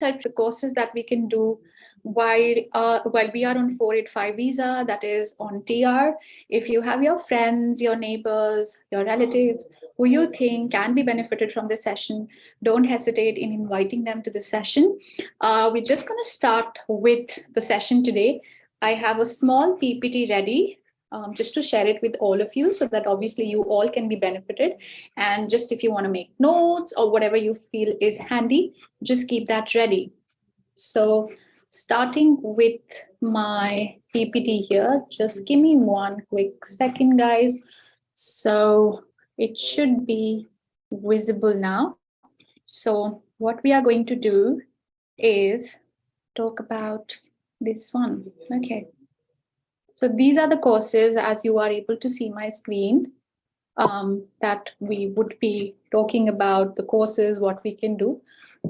types of courses that we can do while we are on 485 visa, that is on TR. If you have your friends, your neighbors, your relatives who you think can be benefited from this session, don't hesitate in inviting them to the session. We're just going to start with the session today. I have a small PPT ready just to share it with all of you so that obviously you all can be benefited. And just if you want to make notes or whatever you feel is handy, just keep that ready. So starting with my PPT here, just give me one quick second, guys. So it should be visible now. So what we are going to do is talk about this one. Okay. So these are the courses, as you are able to see my screen, that we would be talking about the courses, what we can do.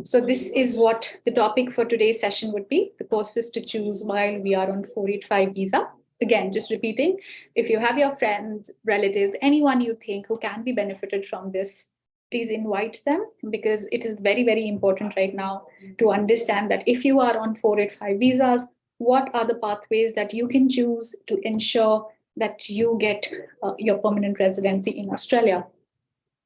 So this is what the topic for today's session would be, the courses to choose while we are on 485 visa. Again, just repeating, if you have your friends, relatives, anyone you think who can be benefited from this, please invite them, because it is very, very important right now to understand that if you are on 485 visas, what are the pathways that you can choose to ensure that you get your permanent residency in Australia.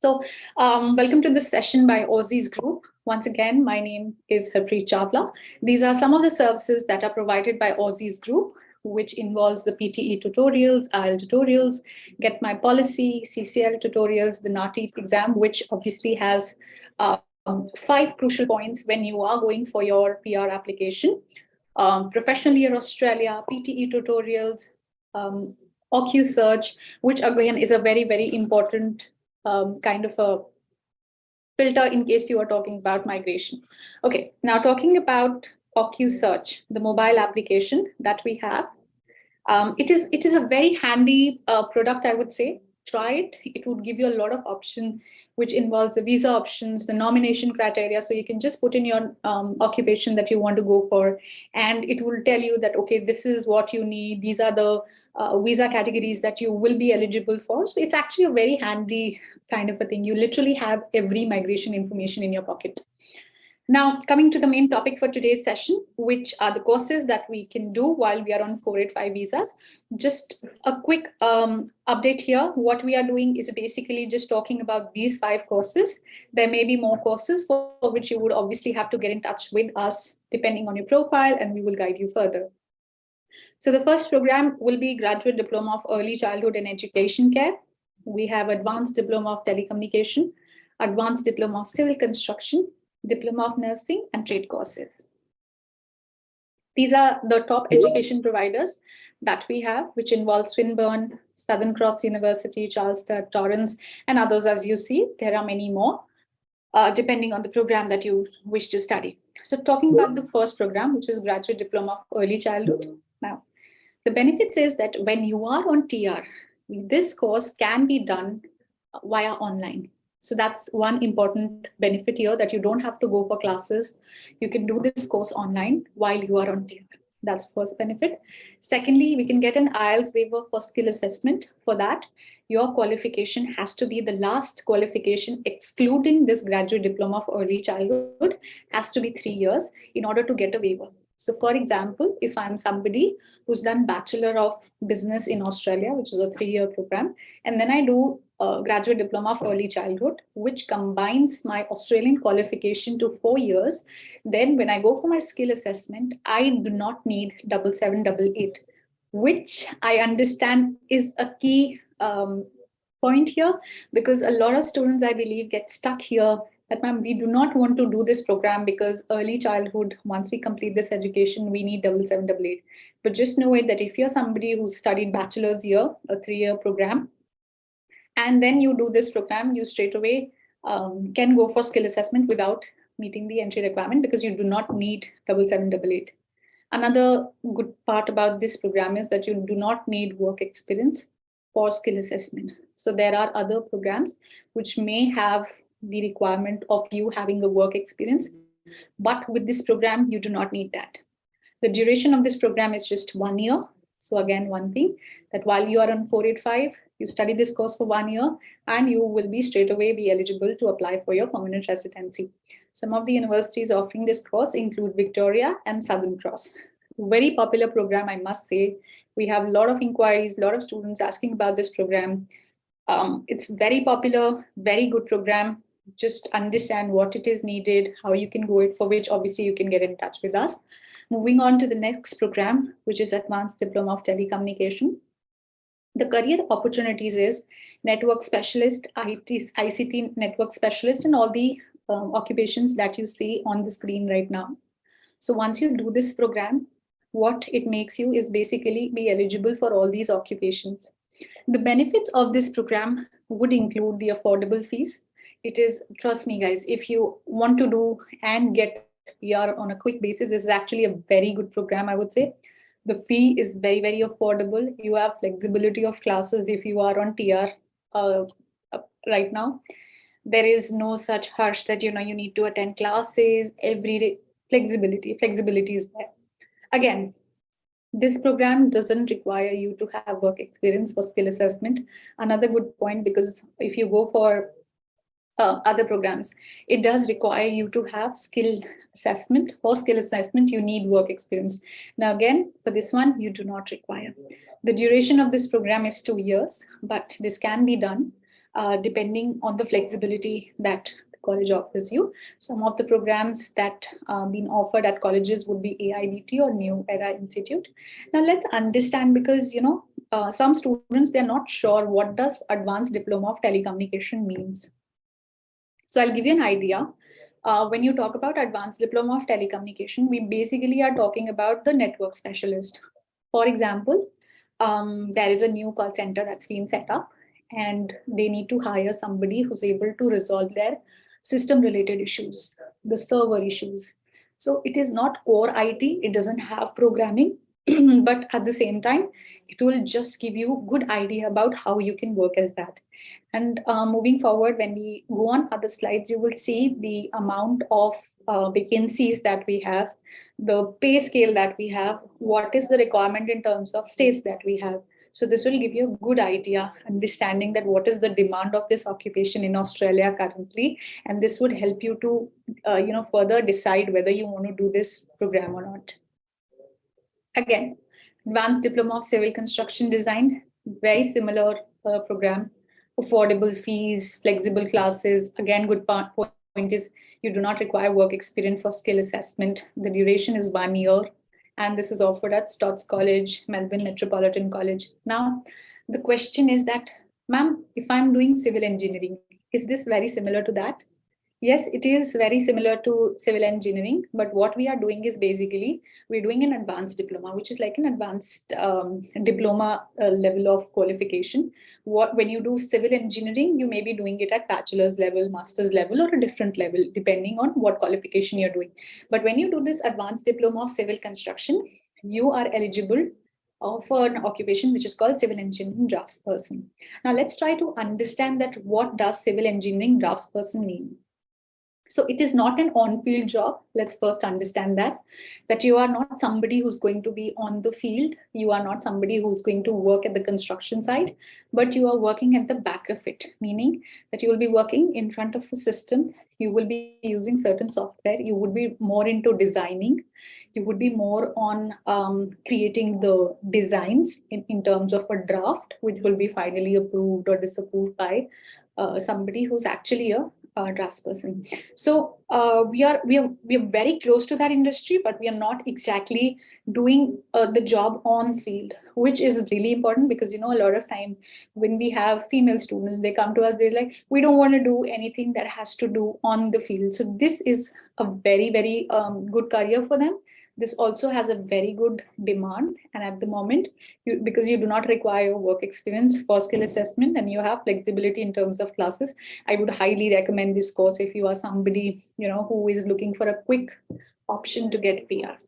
So welcome to this session by Aussizz Group. Once again, my name is Harpreet Chawla. These are some of the services that are provided by Aussizz Group, which involves the PTE tutorials, IELTS tutorials, Get My Policy, CCL tutorials, the NATI exam, which obviously has 5 crucial points when you are going for your PR application. Professional Year Australia, PTE tutorials, OQ search, which again is a very, very important kind of a filter in case you are talking about migration. Okay, now talking about OQ search, the mobile application that we have. It is a very handy product, I would say. Try it. It would give you a lot of option, which involves the visa options, the nomination criteria. So you can just put in your occupation that you want to go for, and it will tell you that, okay, this is what you need. These are the visa categories that you will be eligible for. So it's actually a very handy kind of a thing. You literally have every migration information in your pocket. Now, coming to the main topic for today's session, which are the courses that we can do while we are on 485 visas. Just a quick update here. What we are doing is basically just talking about these 5 courses. There may be more courses for which you would obviously have to get in touch with us depending on your profile, and we will guide you further. So the first program will be Graduate Diploma of Early Childhood and Education Care. We have Advanced Diploma of Telecommunication, Advanced Diploma of Civil Construction, Diploma of Nursing, and trade courses. These are the top education providers that we have, which involve Swinburne, Southern Cross University, Charlestown, Torrens, and others. As you see, there are many more, depending on the program that you wish to study. So talking about the first program, which is Graduate Diploma of Early Childhood. Now, the benefits is that when you are on TR, this course can be done via online. So that's one important benefit here, that you don't have to go for classes. You can do this course online while you are on TR. That's first benefit. Secondly, we can get an IELTS waiver for skill assessment. For that, your qualification has to be the last qualification, excluding this Graduate Diploma of Early Childhood, has to be 3 years in order to get a waiver. So for example, if I'm somebody who's done Bachelor of Business in Australia, which is a 3-year program, and then I do a Graduate Diploma of Early Childhood, which combines my Australian qualification to 4 years, then when I go for my skill assessment, I do not need 7788, which I understand is a key point here, because a lot of students, I believe, get stuck here that, ma'am, we do not want to do this program because early childhood, once we complete this education, we need 7788. But just know it that if you're somebody who's studied bachelor's year, a 3-year program, and then you do this program, you straight away can go for skill assessment without meeting the entry requirement, because you do not need 7788. Another good part about this program is that you do not need work experience for skill assessment. So there are other programs which may have the requirement of you having a work experience, but with this program, you do not need that. The duration of this program is just 1 year. So again, one thing, that while you are on 485, you study this course for 1 year, and you will be straight away be eligible to apply for your permanent residency. Some of the universities offering this course include Victoria and Southern Cross. Very popular program, I must say. We have a lot of inquiries, a lot of students asking about this program. It's very popular, very good program. Just understand what it is needed, how you can go it, for which obviously you can get in touch with us. Moving on to the next program, which is Advanced Diploma of Telecommunication. The career opportunities is network specialist, ICT network specialist, and all the occupations that you see on the screen right now. So once you do this program, what it makes you is basically be eligible for all these occupations. The benefits of this program would include the affordable fees. It is, trust me guys, if you want to do and get PR on a quick basis, this is actually a very good program, I would say. The fee is very, very affordable. You have flexibility of classes if you are on TR right now. There is no such hush that, you need to attend classes every day. Flexibility is there. Again, this program doesn't require you to have work experience for skill assessment. Another good point, because if you go for other programs, it does require you to have skill assessment. For skill assessment, you need work experience. Now, again, for this one, you do not require. The duration of this program is 2 years, but this can be done depending on the flexibility that the college offers you. Some of the programs that are being offered at colleges would be AIBT or New Era Institute. Now, let's understand, because, some students, they're not sure what does Advanced Diploma of Telecommunication means. So I'll give you an idea. When you talk about Advanced Diploma of Telecommunication, we basically are talking about the network specialist. For example, there is a new call center that's been set up, and they need to hire somebody who's able to resolve their system-related issues, the server issues. So it is not core IT, it doesn't have programming, but at the same time, it will just give you a good idea about how you can work as that. And moving forward, when we go on other slides, you will see the amount of vacancies that we have, the pay scale that we have, what is the requirement in terms of states that we have. So this will give you a good idea, understanding that what is the demand of this occupation in Australia currently, and this would help you to further decide whether you want to do this program or not. Again, Advanced Diploma of Civil Construction Design, very similar program. Affordable fees, flexible classes. Again, good point is you do not require work experience for skill assessment. The duration is 1 year, and this is offered at Stotts College, Melbourne Metropolitan College. Now, the question is that, ma'am, if I'm doing civil engineering, is this very similar to that? Yes, it is very similar to civil engineering, but what we are doing is basically we're doing an advanced diploma, which is like an advanced diploma level of qualification. When you do civil engineering, you may be doing it at bachelor's level, master's level, or a different level, depending on what qualification you're doing. But when you do this advanced diploma of civil construction, you are eligible for an occupation which is called civil engineering draftsperson. Now let's try to understand that what does civil engineering draftsperson mean? So it is not an on-field job. Let's first understand that you are not somebody who's going to be on the field. You are not somebody who's going to work at the construction site, but you are working at the back of it, meaning that you will be working in front of a system. You will be using certain software. You would be more into designing. You would be more on creating the designs in terms of a draft, which will be finally approved or disapproved by somebody who's actually a draftsperson. So we are very close to that industry, but we are not exactly doing the job on field, which is really important, because a lot of time when we have female students, they come to us, they're like, we don't want to do anything that has to do on the field. So this is a very, very good career for them. This also has a very good demand, and at the moment, because you do not require work experience for skill assessment and you have flexibility in terms of classes, I would highly recommend this course if you are somebody who is looking for a quick option to get PR.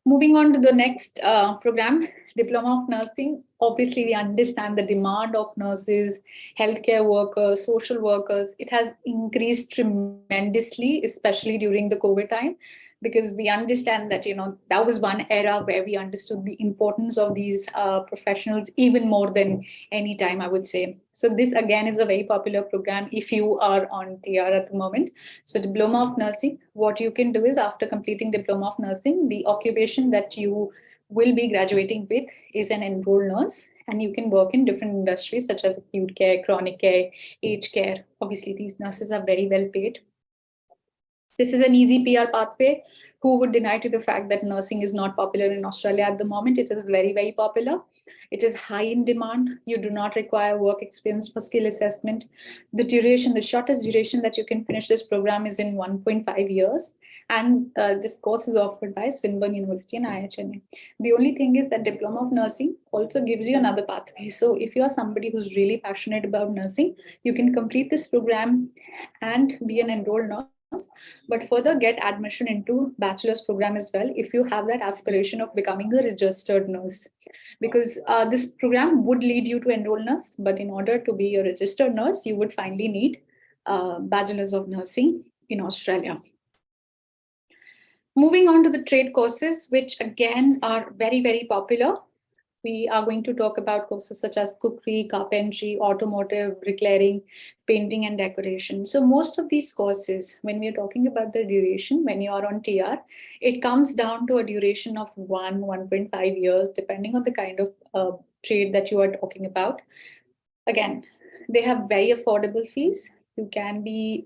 Moving on to the next program, Diploma of Nursing. obviously we understand the demand of nurses, healthcare workers, social workers. It has increased tremendously, especially during the COVID time, because we understand that, that was one era where we understood the importance of these professionals even more than any time, I would say. So this again is a very popular program if you are on TR at the moment. So Diploma of Nursing, what you can do is after completing Diploma of Nursing, the occupation that you will be graduating with is an enrolled nurse, and you can work in different industries such as acute care, chronic care, aged care. Obviously, these nurses are very well paid. This is an easy PR pathway. Who would deny to the fact that nursing is not popular in Australia at the moment? It is very, very popular. It is high in demand. You do not require work experience for skill assessment. The duration, the shortest duration that you can finish this program is in 1.5 years. And this course is offered by Swinburne University and IHNA. The only thing is that Diploma of Nursing also gives you another pathway. So if you are somebody who's really passionate about nursing, you can complete this program and be an enrolled nurse, but further get admission into bachelor's program as well if you have that aspiration of becoming a registered nurse, because this program would lead you to enroll nurse, but in order to be a registered nurse you would finally need bachelor's of nursing in Australia. Moving on to the trade courses, which again are very, very popular. We are going to talk about courses such as cookery, carpentry, automotive, bricklaying, painting, and decoration. So most of these courses, when we are talking about the duration, when you are on TR, it comes down to a duration of 1.5 years, depending on the kind of trade that you are talking about. Again, they have very affordable fees. You can be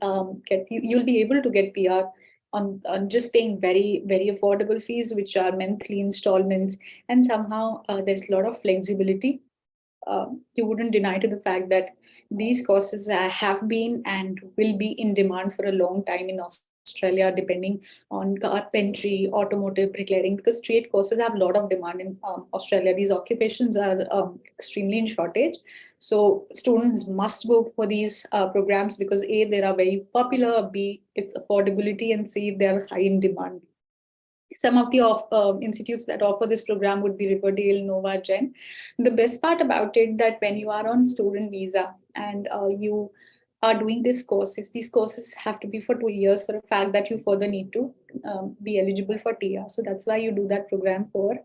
you'll be able to get PR on just paying very, very affordable fees, which are monthly installments, and somehow there's a lot of flexibility. You wouldn't deny to the fact that these courses have been and will be in demand for a long time in Australia, depending on carpentry, automotive, bricklaying, because trade courses have a lot of demand in Australia. These occupations are extremely in shortage. So students must go for these programs because A, they are very popular, B, it's affordability, and C, they are high in demand. Some of the institutes that offer this program would be Riverdale, Nova, Gen. The best part about it that when you are on student visa and you are doing these courses have to be for 2 years for a fact that you further need to be eligible for TR. So that's why you do that program for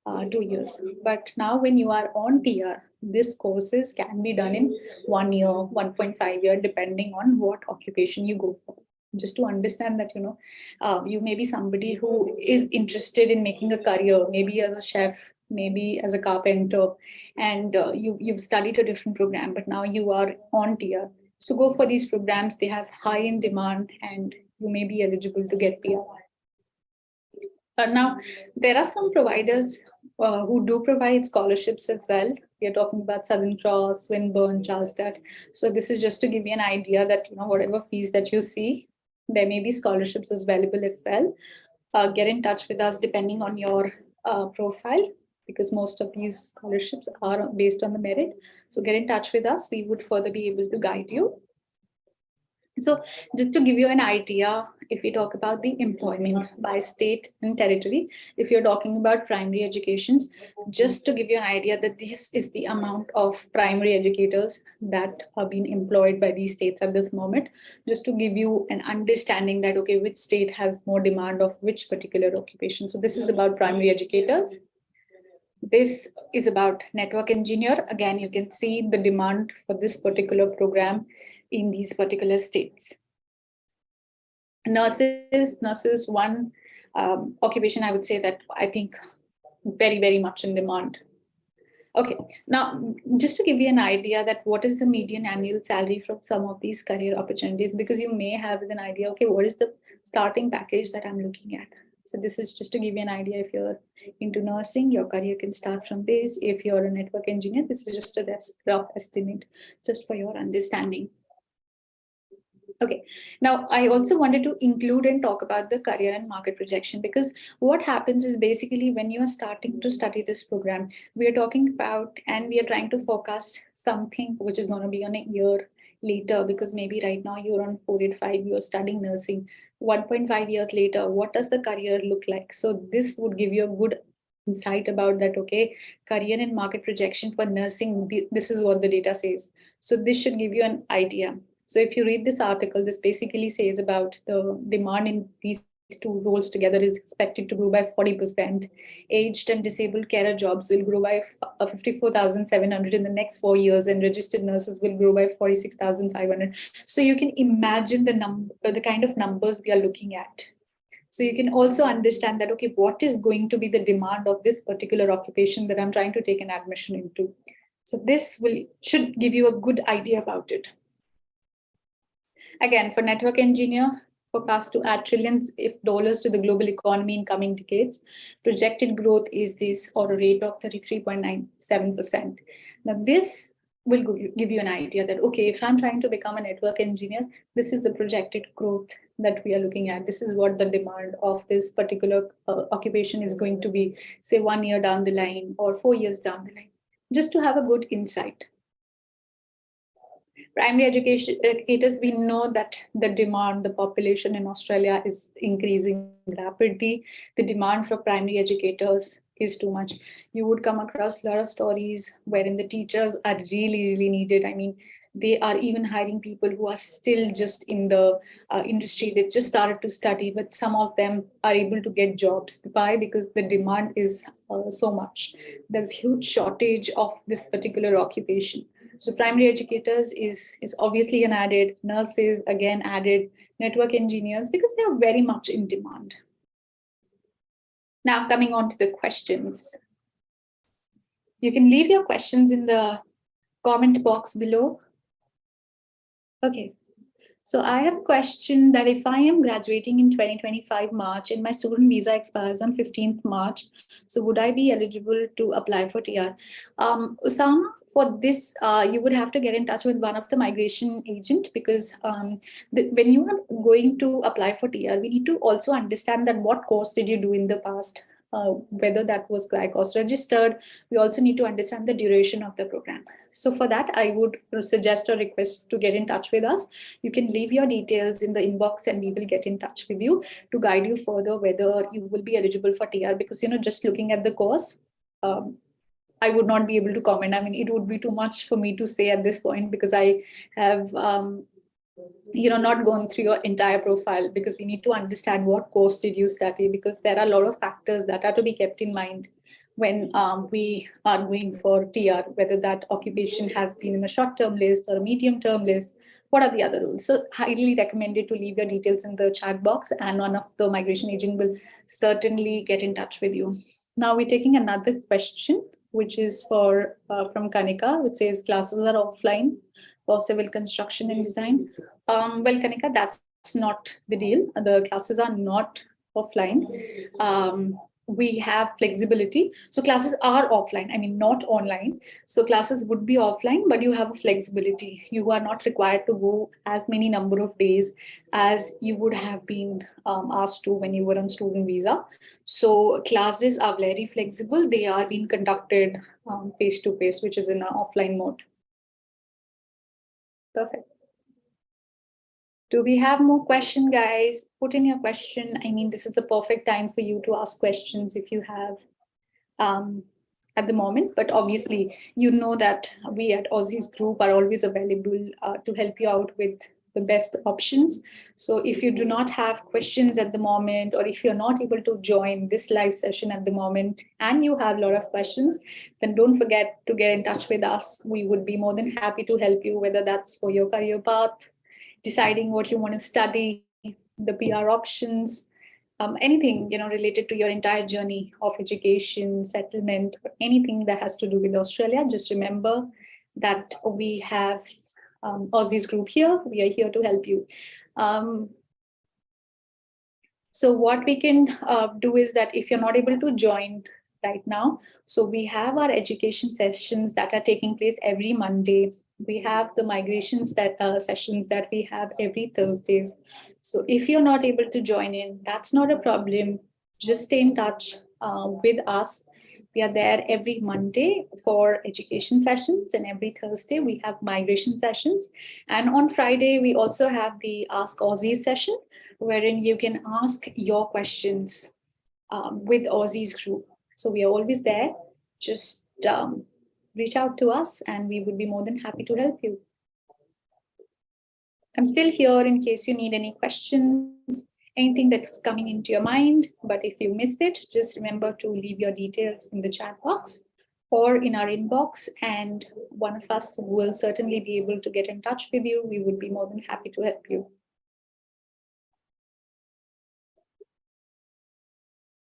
2 years. But now when you are on TR, these courses can be done in 1 year, 1.5 year, depending on what occupation you go for. Just to understand that, you may be somebody who is interested in making a career, maybe as a chef, maybe as a carpenter, and you've studied a different program, but now you are on TR. So go for these programs. They have high in demand and you may be eligible to get PR. Now, there are some providers who do provide scholarships as well. We are talking about Southern Cross, Swinburne, Charleston. So this is just to give you an idea that, whatever fees that you see, there may be scholarships available as well. Get in touch with us depending on your profile, because most of these scholarships are based on the merit. So get in touch with us. We would further be able to guide you. So just to give you an idea, if we talk about the employment by state and territory, if you're talking about primary education, just to give you an idea that this is the amount of primary educators that are being employed by these states at this moment, just to give you an understanding that, okay, which state has more demand of which particular occupation. So this is about primary educators. This is about network engineer. Again, you can see the demand for this particular program in these particular states. Nurses, one occupation I would say that I think very, very much in demand. Okay, now just to give you an idea that what is the median annual salary from some of these career opportunities, because you may have an idea, okay, what is the starting package that I'm looking at? So this is just to give you an idea. If you're into nursing, your career can start from this. If you're a network engineer, this is just a rough estimate, just for your understanding. Okay, now I also wanted to include and talk about the career and market projection, because what happens is basically when you are starting to study this program, we are talking about and we are trying to forecast something which is going to be on a year later, because maybe right now you're on 4.5 years studying nursing. 1.5 years later, what does the career look like? So this would give you a good insight about that, okay, career and market projection for nursing, this is what the data says. So this should give you an idea. So if you read this article, this basically says about the demand in these two roles together is expected to grow by 40%. Aged and disabled carer jobs will grow by 54,700 in the next 4 years, and registered nurses will grow by 46,500. So you can imagine the kind of numbers we are looking at. So you can also understand that, okay, what is going to be the demand of this particular occupation that I'm trying to take an admission into. So this should give you a good idea about it. Again, for network engineer, forecast to add trillions of dollars to the global economy in coming decades. Projected growth is this, or a rate of 33.97%. Now this will give you an idea that, okay, if I'm trying to become a network engineer, this is the projected growth that we are looking at. This is what the demand of this particular occupation is going to be, say 1 year down the line or 4 years down the line, just to have a good insight. Primary education educators, we know that the demand, the population in Australia is increasing rapidly. The demand for primary educators is too much. You would come across a lot of stories wherein the teachers are really, really needed. I mean, they are even hiring people who are still just in the industry. They've just started to study, but some of them are able to get jobs. Why? Because the demand is so much. There's huge shortage of this particular occupation. So primary educators is obviously an added, nurses again added, network engineers, because they are very much in demand. Now coming on to the questions. You can leave your questions in the comment box below. Okay. So I have a question that if I am graduating in 2025 March and my student visa expires on 15th March, so would I be eligible to apply for TR? Usama, for this, you would have to get in touch with one of the migration agent, because when you are going to apply for TR, we need to also understand that what course did you do in the past, whether that was 𝐦𝐴𝐺 we also need to understand the duration of the program. So for that, I would suggest or request to get in touch with us. You can leave your details in the inbox and we will get in touch with you to guide you further whether you will be eligible for TR, because, just looking at the course, I would not be able to comment. I mean, it would be too much for me to say at this point, because I have not gone through your entire profile, because we need to understand what course did you study, because there are a lot of factors that are to be kept in mind when we are going for TR, whether that occupation has been in a short-term list or a medium-term list. What are the other rules? So highly recommended to leave your details in the chat box, and one of the migration agent will certainly get in touch with you. Now we're taking another question, which is from Kanika, which says classes are offline for civil construction and design. Well, Kanika, that's not the deal. The classes are not offline. We have flexibility. So classes are offline, I mean, not online. So classes would be offline, but you have a flexibility. You are not required to go as many number of days as you would have been asked to when you were on student visa. So classes are very flexible. They are being conducted face-to-face, which is in an offline mode. Perfect. Do we have more questions, guys? Put in your question. I mean, this is the perfect time for you to ask questions if you have at the moment. But obviously, you know that we at Aussizz Group are always available to help you out with the best options. So if you do not have questions at the moment, or if you're not able to join this live session at the moment and you have a lot of questions, then don't forget to get in touch with us. We would be more than happy to help you, whether that's for your career path, deciding what you want to study, the PR options, anything related to your entire journey of education, settlement, or anything that has to do with Australia. Just remember that we have Aussizz Group here. We are here to help you. So what we can do is that if you're not able to join right now, so we have our education sessions that are taking place every Monday. We have the migrations sessions that we have every Thursdays. So if you're not able to join in, that's not a problem. Just stay in touch with us. We are there every Monday for education sessions, and every Thursday we have migration sessions. And on Friday, we also have the Ask Aussizz session, wherein you can ask your questions with Aussizz Group. So we are always there. Just reach out to us and we would be more than happy to help you. I'm still here in case you need any questions, anything that's coming into your mind. But if you missed it, just remember to leave your details in the chat box or in our inbox, and one of us will certainly be able to get in touch with you. We would be more than happy to help you.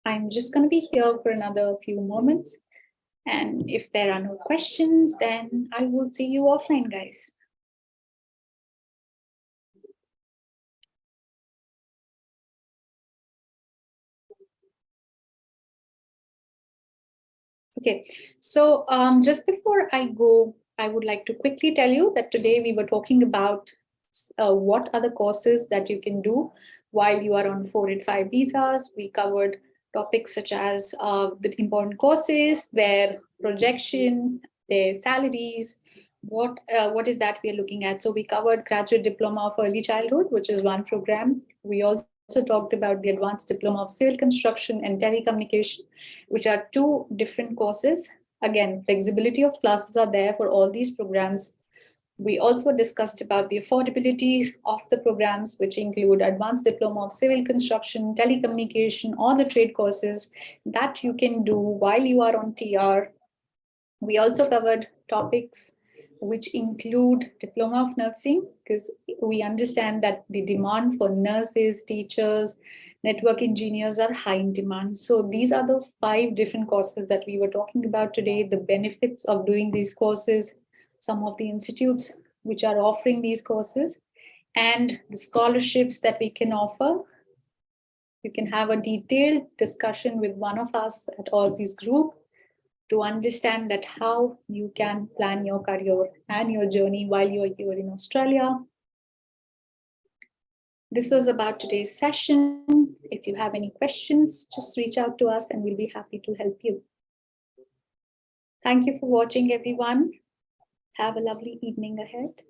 I'm just going to be here for another few moments. And if there are no questions, then I will see you offline, guys. Okay, so just before I go, I would like to quickly tell you that today we were talking about what are the courses that you can do while you are on 485 visas. We covered topics such as the important courses, their projection, their salaries, what is that we are looking at. So we covered Graduate Diploma of Early Childhood, which is one program. We also talked about the Advanced Diploma of Civil Construction and Telecommunication, which are two different courses. Again, flexibility of classes are there for all these programs. We also discussed about the affordability of the programs, which include Advanced Diploma of Civil Construction, Telecommunication, or the trade courses that you can do while you are on TR. We also covered topics which include Diploma of Nursing, because we understand that the demand for nurses, teachers, network engineers are high in demand. So these are the 5 different courses that we were talking about today, the benefits of doing these courses, some of the institutes which are offering these courses, and the scholarships that we can offer. You can have a detailed discussion with one of us at Aussizz Group to understand that how you can plan your career and your journey while you're here in Australia. This was about today's session. If you have any questions, just reach out to us and we'll be happy to help you. Thank you for watching, everyone. Have a lovely evening ahead.